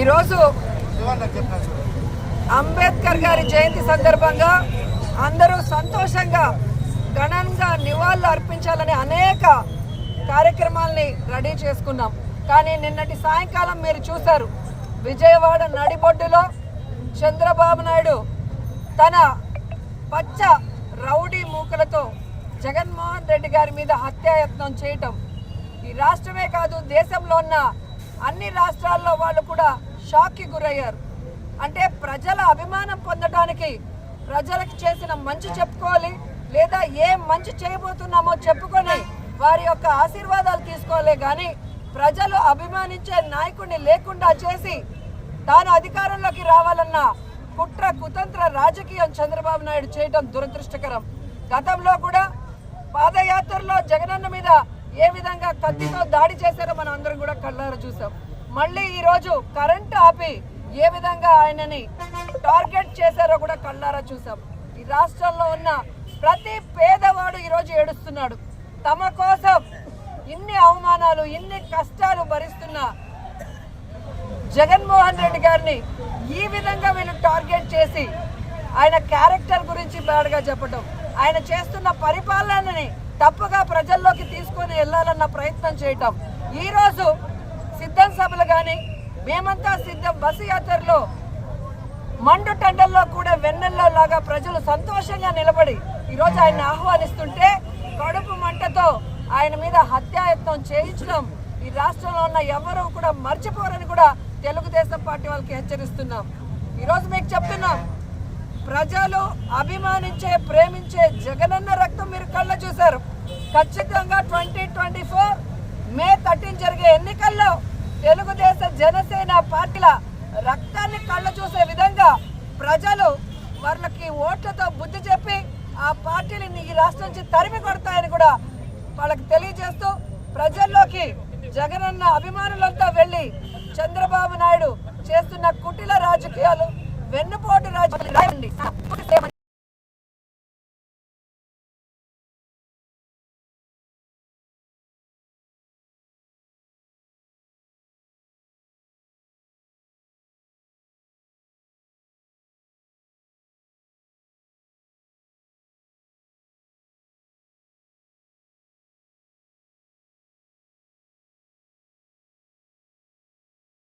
ఈరోజు అంబేద్కర్ గారి జయంతి సందర్భంగా అందరూ సంతోషంగా ఘనంగా నివాళులు అర్పించాలని అనేక కార్యక్రమాల్ని రెడీ చేసుకున్నాం. కానీ నిన్నటి సాయంకాలం మీరు చూశారు, విజయవాడ నడిబొడ్డులో చంద్రబాబు నాయుడు తన పచ్చ రౌడీ మూకలతో జగన్మోహన్ రెడ్డి గారి మీద హత్యాయత్నం చేయటం ఈ రాష్ట్రమే కాదు, దేశంలో ఉన్న అన్ని రాష్ట్రాల్లో వాళ్ళు కూడా షాక్కి గురయ్యారు. అంటే ప్రజల అభిమానం పొందడానికి ప్రజలకు చేసిన మంచి చెప్పుకోవాలి, లేదా ఏం మంచి చేయబోతున్నామో చెప్పుకొని వారి యొక్క ఆశీర్వాదాలు తీసుకోవాలి. కానీ ప్రజలు అభిమానించే నాయకుడిని లేకుండా చేసి తాను అధికారంలోకి రావాలన్న కుట్ర కుతంత్ర రాజకీయం చంద్రబాబు నాయుడు చేయడం దురదృష్టకరం. గతంలో కూడా పాదయాత్రలో జగనన్న మీద ఏ విధంగా కత్తితో దాడి చేశారో మనం అందరం కూడా కళ్ళారా చూసాం. మళ్ళీ ఈరోజు కరెంటు ఆపి ఏ విధంగా ఆయనని టార్గెట్ చేశారో కూడా కళ్ళారా చూసాం. ఈ రాష్ట్రంలో ఉన్న ప్రతి పేదవాడు ఈరోజు ఏడుస్తున్నాడు. తమ కోసం ఇన్ని అవమానాలు ఇన్ని కష్టాలు భరిస్తున్న జగన్మోహన్ రెడ్డి గారిని ఈ విధంగా వీళ్ళు టార్గెట్ చేసి ఆయన క్యారెక్టర్ గురించి బ్యాడ్గా చెప్పడం, ఆయన చేస్తున్న పరిపాలనని తప్పుగా ప్రజల్లోకి తీసుకొని వెళ్ళాలన్న ప్రయత్నం చేయటం. ఈరోజు సిద్ధం సభలు కానీ మేమంతా సిద్ధం బస్సు యాత్రలో మండు టెండల్లో కూడా వెన్నెల్లో లాగా ప్రజలు సంతోషంగా నిలబడి ఈరోజు ఆయన ఆహ్వానిస్తుంటే కడుపు మంటతో ఆయన మీద హత్యాయత్నం చేయించడం ఈ రాష్ట్రంలో ఉన్న ఎవరూ కూడా మర్చిపోరని కూడా తెలుగుదేశం పార్టీ వాళ్ళకి హెచ్చరిస్తున్నాం. ఈరోజు మీకు చెప్తున్నాం, ప్రజలు అభిమానించే ప్రేమించే జగనన్న రక్తం మీరు కళ్ళ చూశారు. ఖచ్చితంగా 2024 మే 13 జరిగే ఎన్నికల్లో తెలుగుదేశం జనసేన పార్టీల రక్తాన్ని కళ్ళ చూసే విధంగా ప్రజలు వాళ్ళకి ఓట్లతో బుద్ధి చెప్పి ఆ పార్టీని ఈ రాష్ట్రం నుంచి తరిమి కొడతాయని కూడా వాళ్ళకి తెలియజేస్తూ ప్రజల్లోకి జగనన్న అభిమానులంతా వెళ్ళి చంద్రబాబు నాయుడు చేస్తున్న కుటిల రాజకీయాలు వెన్నుపోటు రాజకీయాలు